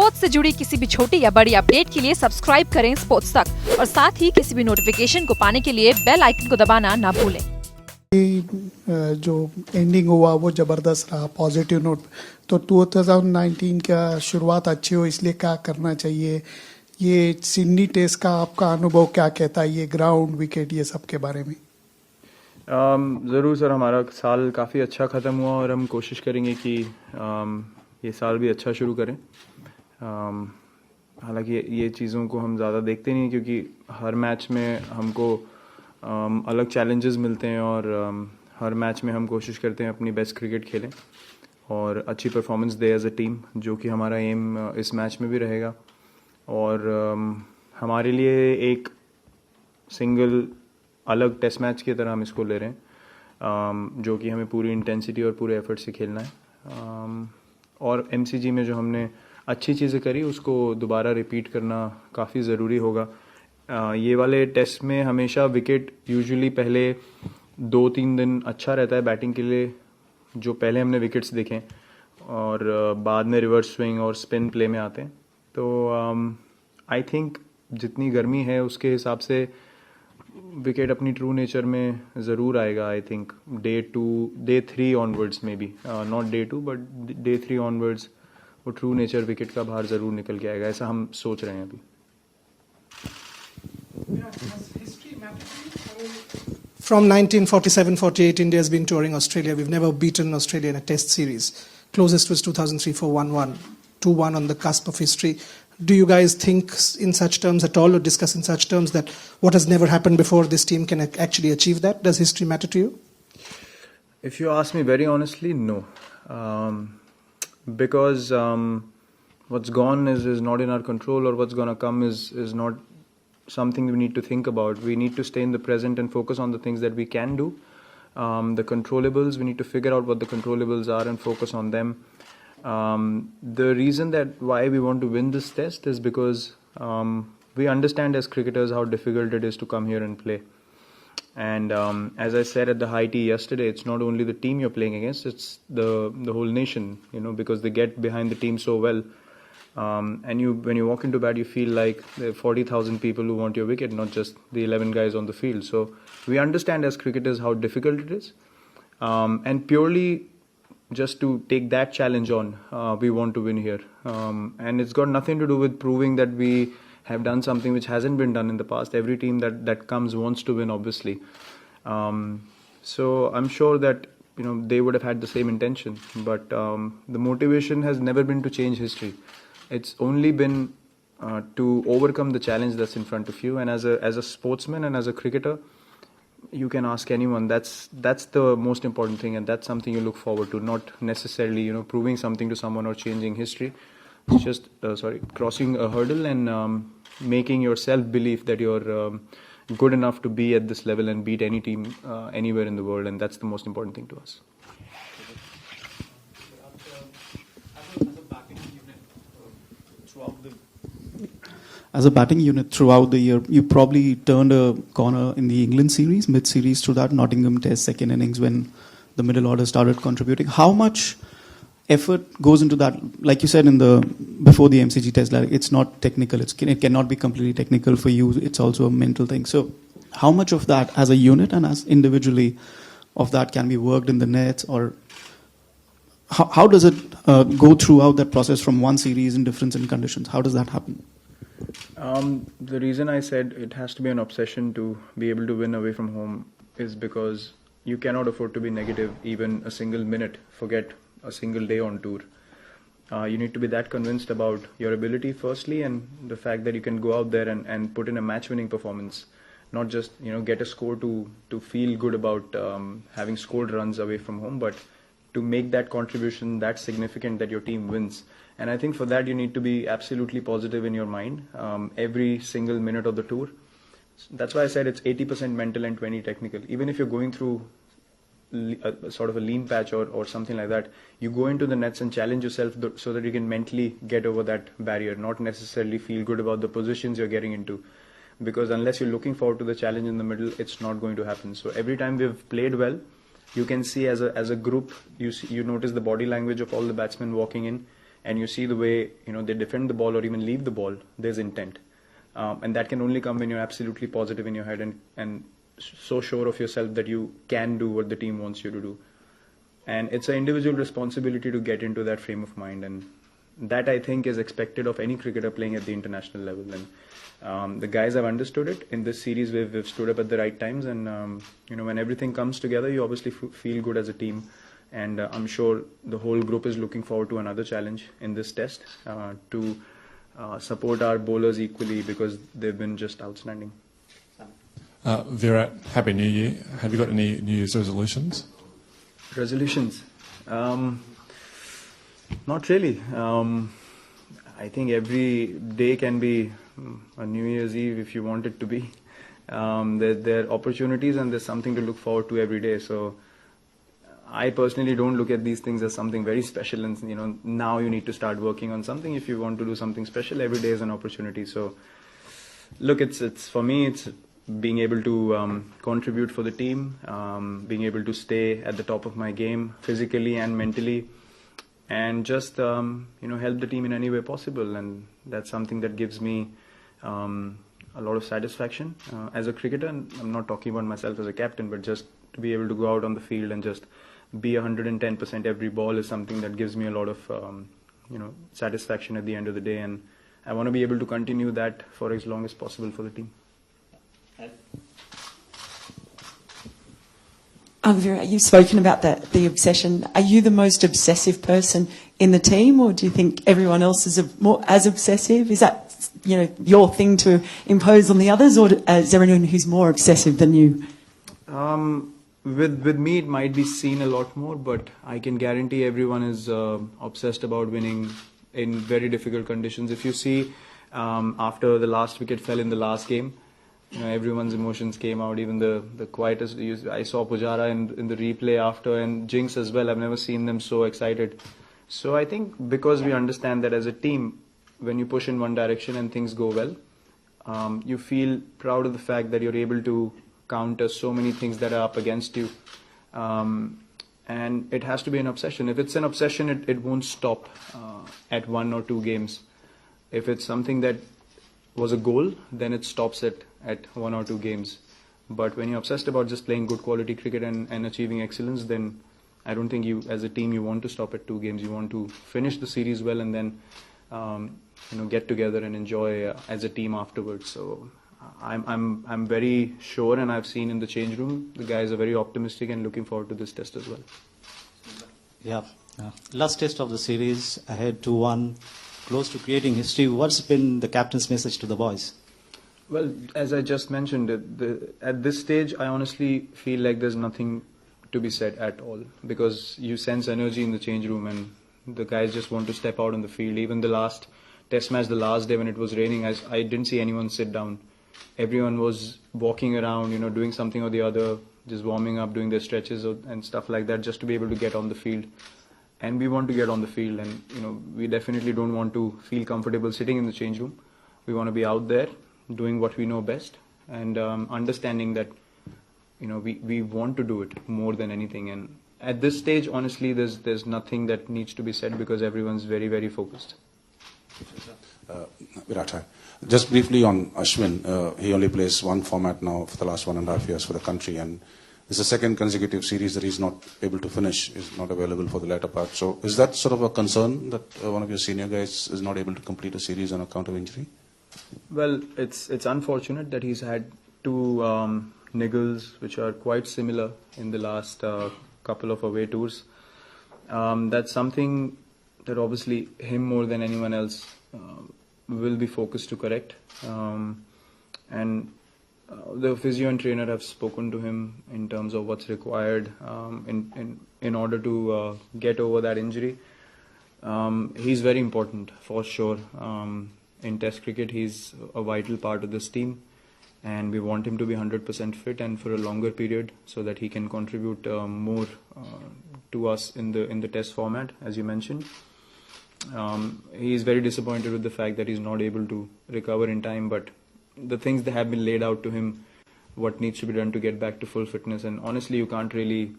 Sports से जुड़ी किसी भी छोटी या बड़ी अपडेट के लिए सब्सक्राइब करें स्पोर्ट्स तक और साथ ही किसी भी नोटिफिकेशन को पाने के लिए बेल आइकन को दबाना ना भूलें। जो एंडिंग हुआ वो ज़बरदस्त रहा, पॉजिटिव नोट। तो 2019 का शुरुआत अच्छी हो इसलिए क्या करना चाहिए? ये सिडनी टेस्ट का आपका अनुभव क्या कहता है, ये ग्राउंड विकेट ये सब के बारे में? ज़रूर सर, हमारा साल काफ़ी अच्छा ख़त्म हुआ और हम कोशिश करेंगे कि ये साल भी अच्छा शुरू करें। हालांकि ये चीज़ों को हम ज़्यादा देखते नहीं क्योंकि हर मैच में हमको अलग चैलेंजेस मिलते हैं और हर मैच में हम कोशिश करते हैं अपनी बेस्ट क्रिकेट खेलें और अच्छी परफॉर्मेंस दे एज अ टीम, जो कि हमारा एम इस मैच में भी रहेगा। और हमारे लिए एक सिंगल अलग टेस्ट मैच की तरह हम इसको ले रहे हैं, जो कि हमें पूरी इंटेंसिटी और पूरे एफर्ट से खेलना है। और एमसीजी में जो हमने अच्छी चीज़ें करी उसको दोबारा रिपीट करना काफ़ी ज़रूरी होगा। ये वाले टेस्ट में हमेशा विकेट यूजुअली पहले 2-3 दिन अच्छा रहता है बैटिंग के लिए, जो पहले हमने विकेट्स देखें, और बाद में रिवर्स स्विंग और स्पिन प्ले में आते हैं। तो आई थिंक जितनी गर्मी है उसके हिसाब से विकेट अपनी ट्रू नेचर में ज़रूर आएगा। आई थिंक डे 3 ऑनवर्ड्स में भी, not day 2 but day 3 onwards वो ट्रू नेचर विकेट का बाहर ज़रूर निकल के आएगा, ऐसा हम सोच रहे हैं अभी। From 1947-48, India has been touring Australia. We've never beaten Australia in a test series. Closest was 2003 for 1-1, 2-1 on the cusp of history. Do you guys think in such terms at all, or discuss in such terms that what has never happened before, this team can actually achieve that? Does history matter to you? If you ask me very honestly, no. Because what's gone is not in our control, or what's going to come is not something we need to think about. We need to stay in the present and focus on the things that we can do. The controllables, we need to figure out what the controllables are and focus on them. The reason that why we want to win this test is because we understand as cricketers how difficult it is to come here and play. And as I said at the high tea yesterday, it's not only the team you're playing against, it's the whole nation, because they get behind the team so well. And when you walk into bat, you feel like there are 40,000 people who want your wicket, not just the 11 guys on the field. So we understand as cricketers how difficult it is. And purely just to take that challenge on, we want to win here. And it's got nothing to do with proving that we have done something which hasn't been done in the past. Every team that comes wants to win, obviously. So I'm sure that they would have had the same intention. But the motivation has never been to change history. It's only been to overcome the challenge that's in front of you. And as a sportsman and as a cricketer, you can ask anyone. That's the most important thing, and that's something you look forward to. Not necessarily proving something to someone or changing history. It's just crossing a hurdle and making yourself believe that you're good enough to be at this level and beat any team anywhere in the world, and that's the most important thing to us. As a batting unit throughout the year, you probably turned a corner in the England series, mid-series to that Nottingham Test second innings when the middle order started contributing. How much effort goes into that? Like you said before the MCG Test, like it's not technical. It cannot be completely technical for you. It's also a mental thing. So how much of that as a unit and as individually of that can be worked in the nets, or how does it go throughout that process from one series in difference in conditions? How does that happen? The reason I said it has to be an obsession to be able to win away from home is because you cannot afford to be negative even a single minute, forget a single day on tour. You need to be that convinced about your ability firstly, and the fact that you can go out there and put in a match-winning performance, not just get a score to feel good about having scored runs away from home, but to make that contribution that significant that your team wins. And I think for that you need to be absolutely positive in your mind every single minute of the tour. That's why I said it's 80% mental and 20 technical. Even if you're going through a sort of a lean patch or something like that, you go into the nets and challenge yourself so that you can mentally get over that barrier, not necessarily feel good about the positions you're getting into. Because unless you're looking forward to the challenge in the middle, it's not going to happen. So every time we've played well, you can see as a group, you notice the body language of all the batsmen walking in, and you see the way they defend the ball or even leave the ball, there's intent, and that can only come when you're absolutely positive in your head and so sure of yourself that you can do what the team wants you to do. And it's an individual responsibility to get into that frame of mind, and that I think is expected of any cricketer playing at the international level. And the guys have understood it. In this series, we've stood up at the right times, and when everything comes together, you obviously feel good as a team. And I'm sure the whole group is looking forward to another challenge in this test to support our bowlers equally, because they've been just outstanding. Virat, Happy New Year. Have you got any New Year's resolutions? Resolutions? Not really. I think every day can be a New Year's Eve if you want it to be. There are opportunities and there's something to look forward to every day. So I personally don't look at these things as something very special and now you need to start working on something. If you want to do something special, every day is an opportunity. So look, it's for me, it's being able to contribute for the team, being able to stay at the top of my game physically and mentally, and just help the team in any way possible. And that's something that gives me a lot of satisfaction as a cricketer. And I'm not talking about myself as a captain, but just to be able to go out on the field and just be 110% every ball is something that gives me a lot of satisfaction at the end of the day. And I want to be able to continue that for as long as possible for the team. Virat, you've spoken about the obsession. Are you the most obsessive person in the team, or do you think everyone else is more as obsessive? Is that your thing to impose on the others, or is there anyone who's more obsessive than you? With me, it might be seen a lot more, but I can guarantee everyone is obsessed about winning in very difficult conditions. If you see, after the last wicket fell in the last game, everyone's emotions came out, even the quietest. I saw Pujara in the replay after, and Jinx as well. I've never seen them so excited. So I think because we understand that as a team, when you push in one direction and things go well, you feel proud of the fact that you're able to counter so many things that are up against you. And it has to be an obsession. If it's an obsession, it won't stop at 1 or 2 games. If it's something that was a goal, then it stops at 1 or 2 games. But when you're obsessed about just playing good quality cricket and achieving excellence, then I don't think you, as a team, you want to stop at 2 games. You want to finish the series well and then get together and enjoy as a team afterwards. So I'm very sure, and I've seen in the change room, the guys are very optimistic and looking forward to this test as well. Yeah. Last test of the series, ahead 2-1, close to creating history. What's been the captain's message to the boys? Well, as I just mentioned, at this stage, I honestly feel like there's nothing to be said at all, because you sense energy in the change room and the guys just want to step out on the field. Even the last test match, the last day when it was raining, I didn't see anyone sit down. Everyone was walking around, doing something or the other, just warming up, doing their stretches and stuff like that, just to be able to get on the field. And we want to get on the field, and we definitely don't want to feel comfortable sitting in the change room. We want to be out there doing what we know best, and understanding that we want to do it more than anything. And at this stage, honestly, there's nothing that needs to be said, because everyone's very, very focused. Virat, hi. Just briefly on Ashwin, he only plays one format now for the last 1.5 years for the country, and it's the second consecutive series that he's not able to finish, is not available for the latter part. So is that sort of a concern that one of your senior guys is not able to complete a series on account of injury? Well, it's unfortunate that he's had 2 niggles which are quite similar in the last couple of away tours. That's something that obviously him more than anyone else will be focused to correct. And the physio and trainer have spoken to him in terms of what's required in order to get over that injury. He's very important for sure. In Test cricket, he's a vital part of this team, and we want him to be 100% fit and for a longer period, so that he can contribute more to us in the Test format, as you mentioned. He's very disappointed with the fact that he's not able to recover in time, but the things that have been laid out to him, what needs to be done to get back to full fitness. And honestly, you can't really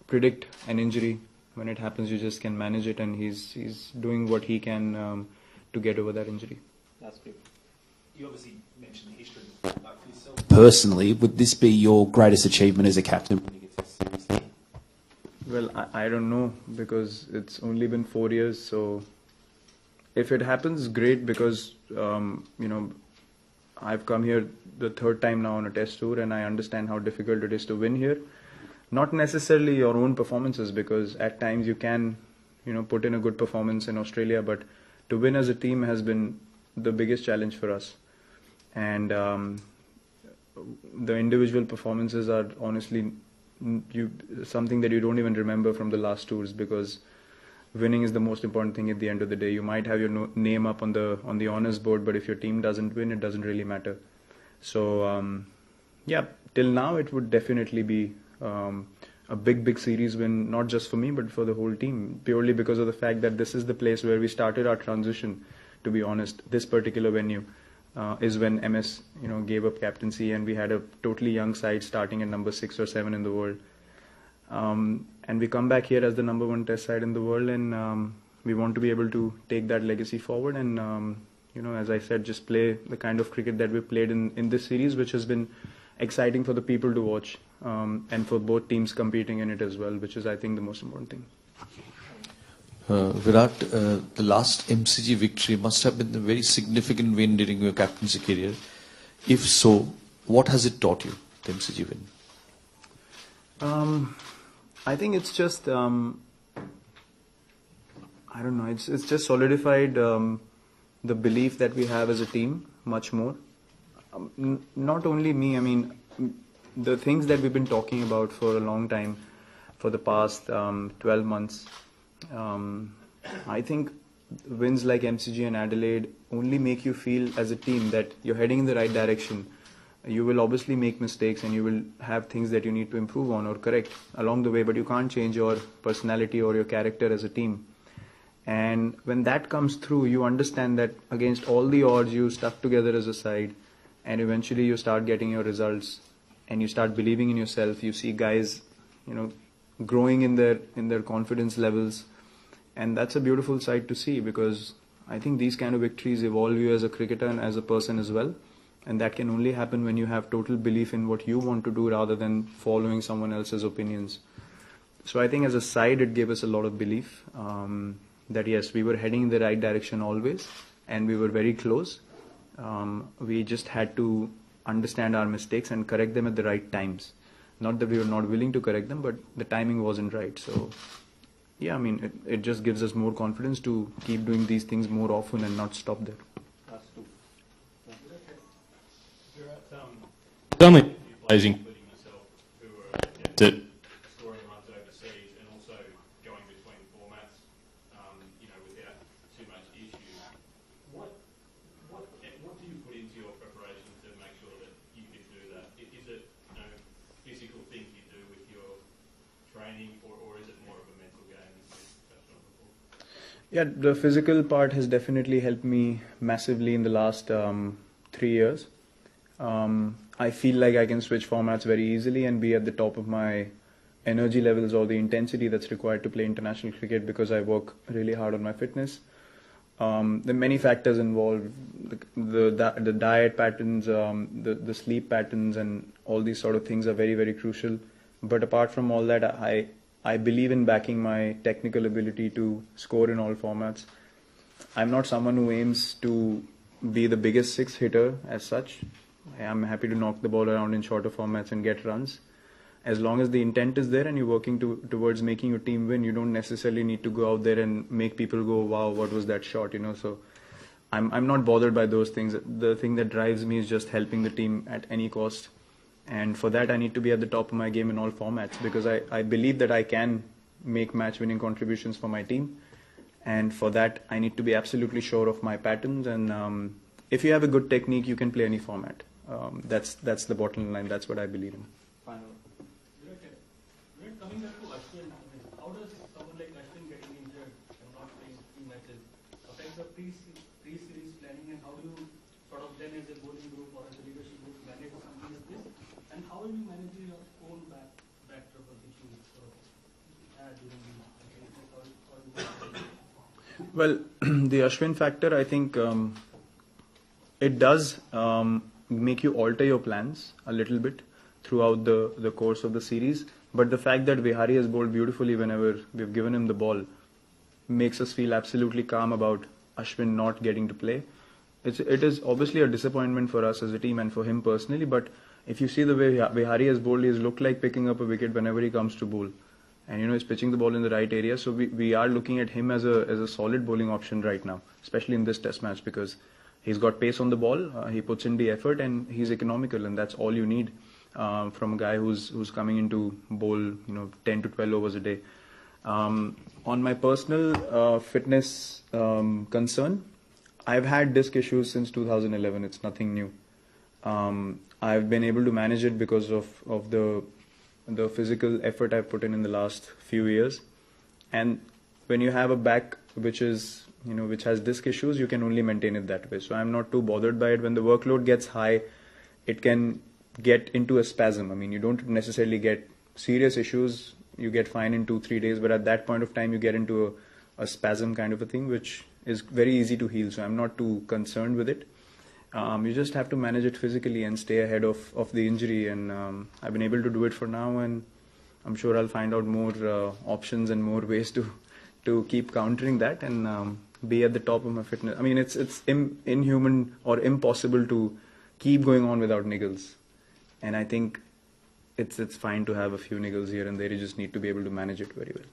predict an injury when it happens, you just can manage it, and he's doing what he can to get over that injury. That's good. You obviously mentioned history. Like for yourself personally, would this be your greatest achievement as a captain? Well, I don't know, because it's only been 4 years. So if it happens, great, because I've come here the third time now on a test tour, and I understand how difficult it is to win here. Not necessarily your own performances, because at times you can put in a good performance in Australia, but to win as a team has been the biggest challenge for us. And the individual performances are honestly something that you don't even remember from the last tours, because winning is the most important thing at the end of the day. You might have your name up on the honors board, but if your team doesn't win, it doesn't really matter. So yeah, till now it would definitely be a big series win, not just for me but for the whole team, purely because of the fact that this is the place where we started our transition. To be honest, this particular venue is when MS gave up captaincy, and we had a totally young side starting at number 6 or 7 in the world. And we come back here as the number 1 test side in the world, and we want to be able to take that legacy forward, and as I said, just play the kind of cricket that we played in this series, which has been exciting for the people to watch, and for both teams competing in it as well, which is, I think, the most important thing. Virat, the last MCG victory must have been a very significant win during your captaincy career. If so, what has it taught you, the MCG win? I think it's just, I don't know, it's just solidified the belief that we have as a team much more. Not only me, I mean, the things that we've been talking about for a long time, for the past 12 months, I think wins like MCG and Adelaide only make you feel as a team that you're heading in the right direction. You will obviously make mistakes, and you will have things that you need to improve on or correct along the way, but you can't change your personality or your character as a team. And when that comes through, you understand that against all the odds, you stuck together as a side, and eventually you start getting your results, and you start believing in yourself. You see guys, growing in their confidence levels, and that's a beautiful sight to see, because I think these kind of victories evolve you as a cricketer and as a person as well, and that can only happen when you have total belief in what you want to do rather than following someone else's opinions. So I think as a side it gave us a lot of belief that yes, we were heading in the right direction always, and we were very close. We just had to understand our mistakes and correct them at the right times. Not that we were not willing to correct them, but the timing wasn't right. So yeah, I mean, it just gives us more confidence to keep doing these things more often and not stop there. That's true. Done it. Players, including myself, who are adept at scoring runs overseas and also going between formats, without too much issue. What do you put into your preparation to make sure that you can do that? Is it physical things you do with your training, or is it more of a mental game? Yeah, the physical part has definitely helped me massively in the last 3 years. I feel like I can switch formats very easily and be at the top of my energy levels or the intensity that's required to play international cricket, because I work really hard on my fitness. There are many factors involved, the diet patterns, the sleep patterns, and all these sort of things are very, very crucial. But apart from all that, I believe in backing my technical ability to score in all formats. I'm not someone who aims to be the biggest six hitter as such. I'm happy to knock the ball around in shorter formats and get runs. As long as the intent is there and you're working towards making your team win, you don't necessarily need to go out there and make people go, wow, what was that shot, So I'm not bothered by those things. The thing that drives me is just helping the team at any cost. And for that, I need to be at the top of my game in all formats, because I believe that I can make match-winning contributions for my team. And for that, I need to be absolutely sure of my patterns. And if you have a good technique, you can play any format. That's the bottom line. That's what I believe in. Coming back to Ashwin, how does someone like Ashwin getting injured and not playing 3 matches affect the pre-series planning, and how do you sort of then as a bowling group or as a leadership group manage something like this? And how will you manage your own back trouble which you sort of had during the Well, the Ashwin factor, I think it does make you alter your plans a little bit throughout the course of the series. But the fact that Vihari has bowled beautifully whenever we've given him the ball makes us feel absolutely calm about Ashwin not getting to play. It is obviously a disappointment for us as a team and for him personally, but if you see the way Vihari has bowled, he's looked like picking up a wicket whenever he comes to bowl. And he's pitching the ball in the right area, so we are looking at him as a solid bowling option right now, especially in this test match, because he's got pace on the ball, he puts in the effort, and he's economical, and that's all you need from a guy who's coming into bowl 10 to 12 overs a day. On my personal fitness concern, I've had disc issues since 2011. It's nothing new. I've been able to manage it because of the physical effort I've put in the last few years. And when you have a back which is which has disc issues, you can only maintain it that way. So I'm not too bothered by it. When the workload gets high, it can get into a spasm. I mean, you don't necessarily get serious issues. You get fine in 2-3 days, but at that point of time, you get into a spasm kind of a thing, which is very easy to heal. So I'm not too concerned with it. You just have to manage it physically and stay ahead of the injury. And I've been able to do it for now, and I'm sure I'll find out more options and more ways to keep countering that and be at the top of my fitness. I mean, it's inhuman or impossible to keep going on without niggles. And I think it's fine to have a few niggles here and there. You just need to be able to manage it very well.